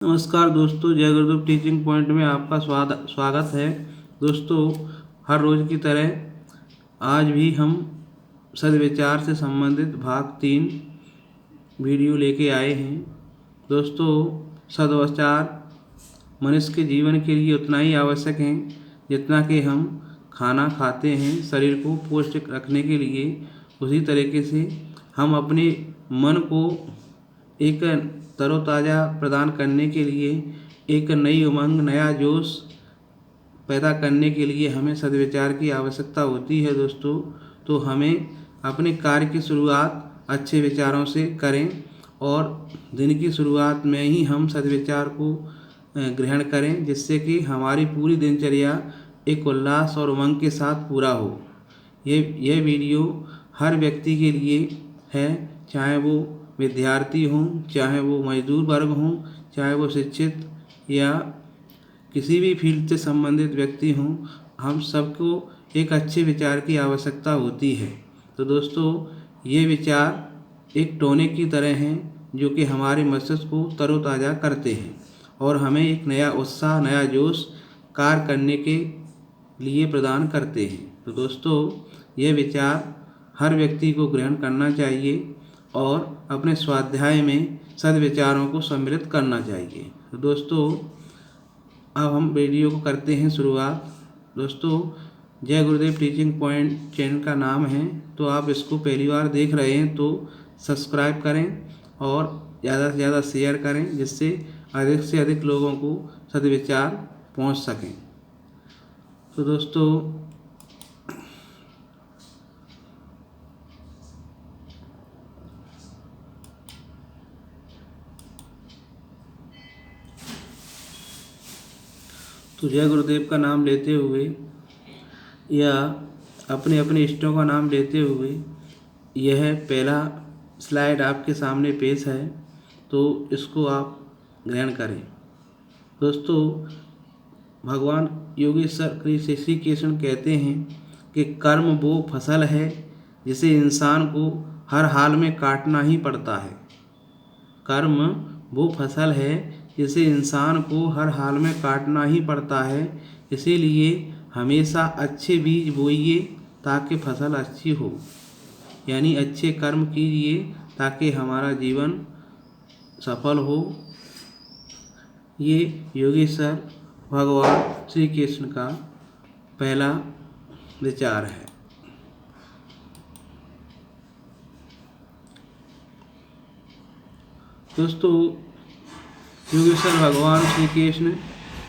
नमस्कार दोस्तों, जय गुरुदेव टीचिंग पॉइंट में आपका स्वागत है। दोस्तों, हर रोज़ की तरह आज भी हम सद्विचार से संबंधित भाग 3 वीडियो लेके आए हैं। दोस्तों, सद्विचार मनुष्य के जीवन के लिए उतना ही आवश्यक है जितना कि हम खाना खाते हैं शरीर को पौष्टिक रखने के लिए। उसी तरीके से हम अपने मन को एक तरोताज़ा प्रदान करने के लिए, एक नई उमंग, नया जोश पैदा करने के लिए हमें सद्विचार की आवश्यकता होती है। दोस्तों, तो हमें अपने कार्य की शुरुआत अच्छे विचारों से करें और दिन की शुरुआत में ही हम सद्विचार को ग्रहण करें, जिससे कि हमारी पूरी दिनचर्या एक उल्लास और उमंग के साथ पूरा हो। यह वीडियो हर व्यक्ति के लिए है, चाहे वो विद्यार्थी हों, चाहे वो मजदूर वर्ग हों, चाहे वो शिक्षित या किसी भी फील्ड से संबंधित व्यक्ति हों। हम सबको एक अच्छे विचार की आवश्यकता होती है। तो दोस्तों, ये विचार एक टॉनिक की तरह हैं जो कि हमारे मस्तिष्क को तरोताज़ा करते हैं और हमें एक नया उत्साह, नया जोश कार्य करने के लिए प्रदान करते हैं। तो दोस्तों, ये विचार हर व्यक्ति को ग्रहण करना चाहिए और अपने स्वाध्याय में सद्विचारों को सम्मिलित करना चाहिए। तो दोस्तों, अब हम वीडियो को करते हैं शुरुआत। दोस्तों, जय गुरुदेव टीचिंग पॉइंट चैनल का नाम है, तो आप इसको पहली बार देख रहे हैं तो सब्सक्राइब करें और ज़्यादा से ज़्यादा शेयर करें, जिससे अधिक से अधिक लोगों को सद्विचार पहुंच सकें। तो दोस्तों, जय गुरुदेव का नाम लेते हुए या अपने अपने इष्टों का नाम लेते हुए यह पहला स्लाइड आपके सामने पेश है, तो इसको आप ग्रहण करें। दोस्तों, भगवान योगेश्वर श्री कृष्ण कहते हैं कि कर्म वो फसल है जिसे इंसान को हर हाल में काटना ही पड़ता है। कर्म वो फसल है जिसे इंसान को हर हाल में काटना ही पड़ता है। इसीलिए हमेशा अच्छे बीज बोइए ताकि फसल अच्छी हो, यानी अच्छे कर्म कीजिए ताकि हमारा जीवन सफल हो। ये योगेश्वर भगवान श्री कृष्ण का पहला विचार है। दोस्तों, योगेश्वर भगवान श्री कृष्ण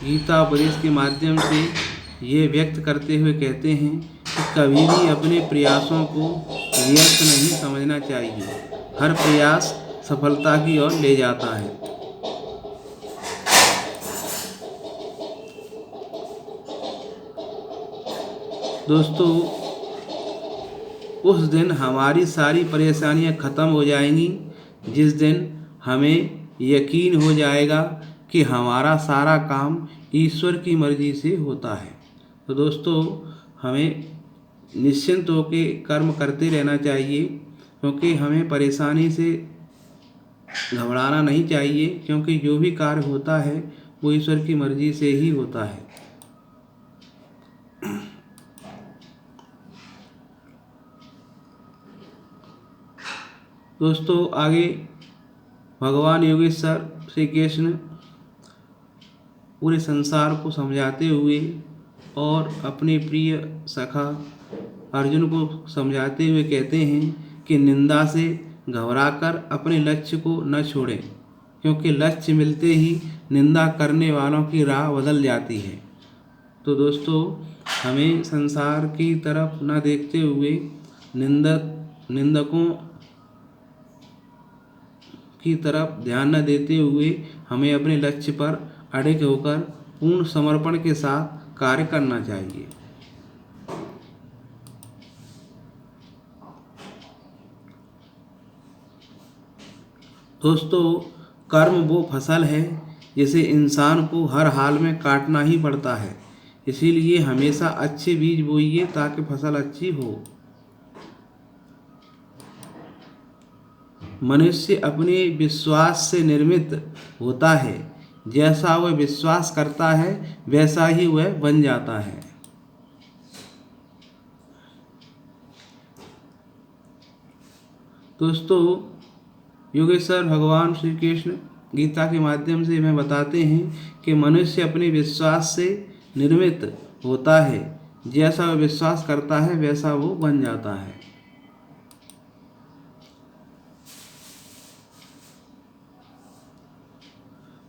गीता उपदेश के माध्यम से ये व्यक्त करते हुए कहते हैं कि कभी भी अपने प्रयासों को व्यर्थ नहीं समझना चाहिए। हर प्रयास सफलता की ओर ले जाता है। दोस्तों, उस दिन हमारी सारी परेशानियां खत्म हो जाएंगी जिस दिन हमें यकीन हो जाएगा कि हमारा सारा काम ईश्वर की मर्जी से होता है। तो दोस्तों, हमें निश्चिंत होकर कर्म करते रहना चाहिए, क्योंकि हमें परेशानी से घबराना नहीं चाहिए, क्योंकि जो भी कार्य होता है वो ईश्वर की मर्जी से ही होता है। दोस्तों, आगे भगवान योगेश्वर श्री कृष्ण पूरे संसार को समझाते हुए और अपने प्रिय सखा अर्जुन को समझाते हुए कहते हैं कि निंदा से घबराकर अपने लक्ष्य को न छोड़ें, क्योंकि लक्ष्य मिलते ही निंदा करने वालों की राह बदल जाती है। तो दोस्तों, हमें संसार की तरफ न देखते हुए निंदकों की तरफ ध्यान न देते हुए हमें अपने लक्ष्य पर अड़िग होकर पूर्ण समर्पण के साथ कार्य करना चाहिए। दोस्तों, कर्म वो फसल है जिसे इंसान को हर हाल में काटना ही पड़ता है। इसीलिए हमेशा अच्छे बीज बोइए ताकि फसल अच्छी हो। मनुष्य अपने विश्वास से निर्मित होता है। जैसा वह विश्वास करता है वैसा ही वह बन जाता है। दोस्तों, योगेश्वर भगवान श्री कृष्ण गीता के माध्यम से हमें बताते हैं कि मनुष्य अपने विश्वास से निर्मित होता है, जैसा वह विश्वास करता है वैसा वो बन जाता है।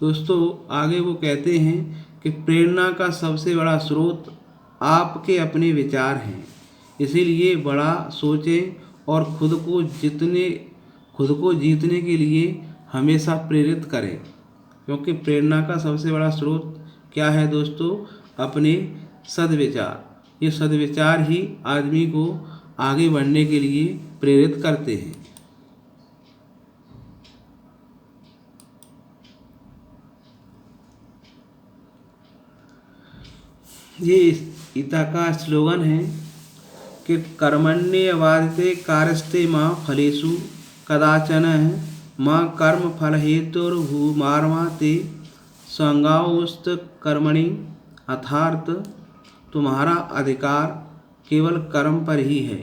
दोस्तों, आगे वो कहते हैं कि प्रेरणा का सबसे बड़ा स्रोत आपके अपने विचार हैं, इसीलिए बड़ा सोचें और खुद को जीतने के लिए हमेशा प्रेरित करें। क्योंकि प्रेरणा का सबसे बड़ा स्रोत क्या है दोस्तों? अपने सद्विचार। ये सद्विचार ही आदमी को आगे बढ़ने के लिए प्रेरित करते हैं। ये गीता का स्लोगन है कि कर्मण्येवाधिते कार्यस्ते मां फलेषु कदाचन मां कर्म फल हेतुर्भूमार्मा ते संगाउस्त कर्मणि। अर्थात तुम्हारा अधिकार केवल कर्म पर ही है,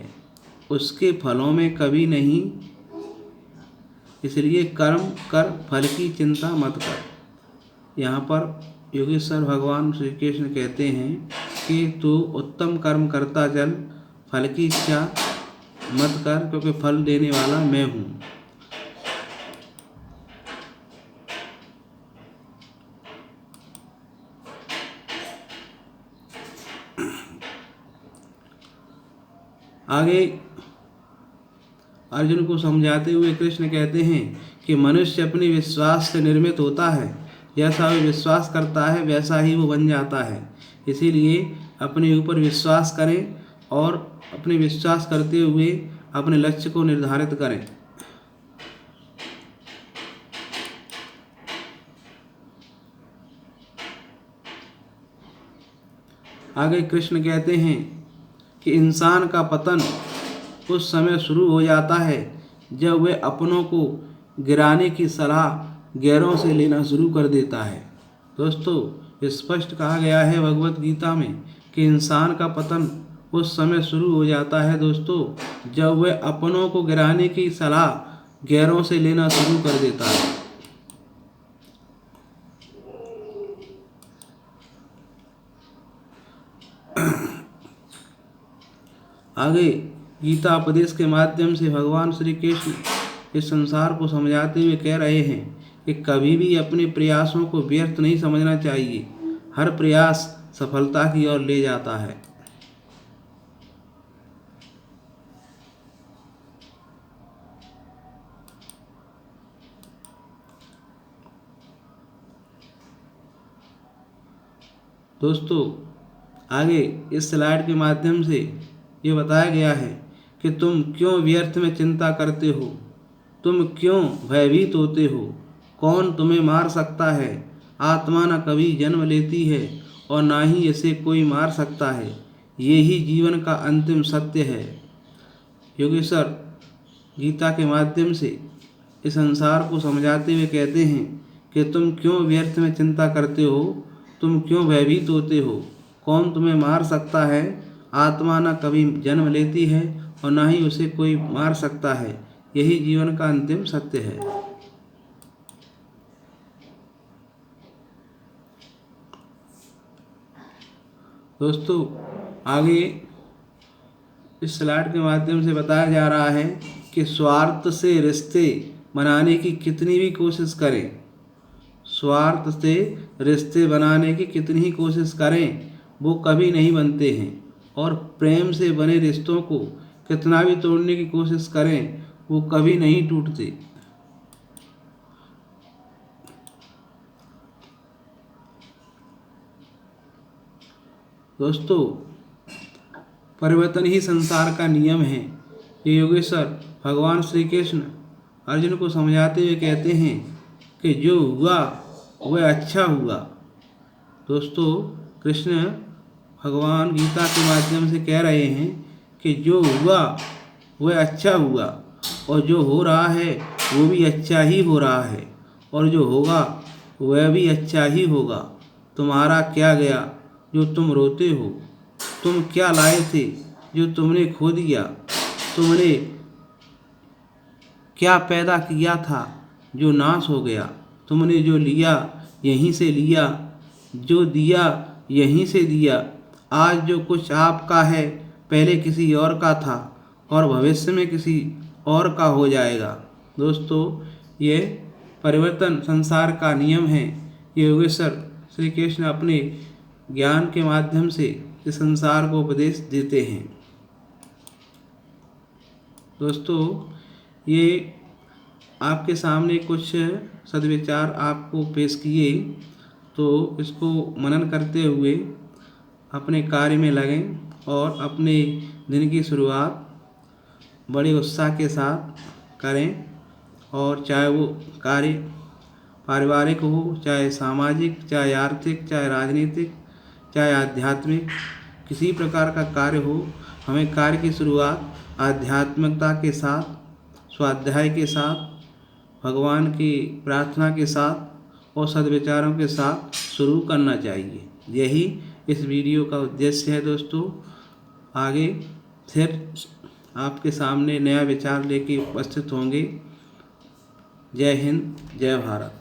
उसके फलों में कभी नहीं, इसलिए कर्म कर, फल की चिंता मत कर। यहाँ पर योगेश्वर भगवान श्री कृष्ण कहते हैं कि तू उत्तम कर्म करता चल, फल की इच्छा मत कर, क्योंकि फल देने वाला मैं हूँ। आगे अर्जुन को समझाते हुए कृष्ण कहते हैं कि मनुष्य अपने विश्वास से निर्मित होता है, जैसा वो विश्वास करता है वैसा ही वो बन जाता है। इसीलिए अपने ऊपर विश्वास करें और अपने विश्वास करते हुए अपने लक्ष्य को निर्धारित करें। आगे कृष्ण कहते हैं कि इंसान का पतन उस समय शुरू हो जाता है जब वह अपनों को गिराने की सलाह गैरों से लेना शुरू कर देता है। दोस्तों, स्पष्ट कहा गया है भगवत गीता में कि इंसान का पतन उस समय शुरू हो जाता है दोस्तों, जब वह अपनों को गिराने की सलाह गैरों से लेना शुरू कर देता है। आगे गीता उपदेश के माध्यम से भगवान श्री कृष्ण इस संसार को समझाते हुए कह रहे हैं कि कभी भी अपने प्रयासों को व्यर्थ नहीं समझना चाहिए। हर प्रयास सफलता की ओर ले जाता है। दोस्तों, आगे इस स्लाइड के माध्यम से ये बताया गया है कि तुम क्यों व्यर्थ में चिंता करते हो, तुम क्यों भयभीत होते हो, कौन तुम्हें मार सकता है। आत्मा न कभी जन्म लेती है और ना ही इसे कोई मार सकता है, ये ही जीवन का अंतिम सत्य है। योगेश्वर गीता के माध्यम से इस संसार को समझाते हुए कहते हैं कि तुम क्यों व्यर्थ में चिंता करते हो, तुम क्यों भयभीत होते हो, कौन तुम्हें मार सकता है। आत्मा न कभी जन्म लेती है और ना ही उसे कोई मार सकता है, यही जीवन का अंतिम सत्य है। दोस्तों, आगे इस स्लाइड के माध्यम से बताया जा रहा है कि स्वार्थ से रिश्ते बनाने की कितनी भी कोशिश करें, स्वार्थ से रिश्ते बनाने की कितनी ही कोशिश करें वो कभी नहीं बनते हैं, और प्रेम से बने रिश्तों को कितना भी तोड़ने की कोशिश करें वो कभी नहीं टूटते। दोस्तों, परिवर्तन ही संसार का नियम है। ये योगेश्वर भगवान श्री कृष्ण अर्जुन को समझाते हुए कहते हैं कि जो हुआ वह अच्छा हुआ। दोस्तों, कृष्ण भगवान गीता के माध्यम से कह रहे हैं कि जो हुआ वह अच्छा हुआ, और जो हो रहा है वो भी अच्छा ही हो रहा है, और जो होगा वह भी अच्छा ही होगा। तुम्हारा क्या गया जो तुम रोते हो? तुम क्या लाए थे जो तुमने खो दिया? तुमने क्या पैदा किया था जो नाश हो गया? तुमने जो लिया यहीं से लिया, जो दिया यहीं से दिया। आज जो कुछ आपका है पहले किसी और का था और भविष्य में किसी और का हो जाएगा। दोस्तों, ये परिवर्तन संसार का नियम है। योगेश्वर श्री कृष्ण अपने ज्ञान के माध्यम से इस संसार को उपदेश देते हैं। दोस्तों, ये आपके सामने कुछ सद्विचार आपको पेश किए, तो इसको मनन करते हुए अपने कार्य में लगें और अपने दिन की शुरुआत बड़े उत्साह के साथ करें। और चाहे वो कार्य पारिवारिक हो, चाहे सामाजिक, चाहे आर्थिक, चाहे राजनीतिक, चाहे आध्यात्मिक, किसी प्रकार का कार्य हो, हमें कार्य की शुरुआत आध्यात्मिकता के साथ, स्वाध्याय के साथ, भगवान की प्रार्थना के साथ और सद्विचारों के साथ शुरू करना चाहिए। यही इस वीडियो का उद्देश्य है। दोस्तों, आगे फिर आपके सामने नया विचार लेके उपस्थित होंगे। जय हिंद, जय भारत।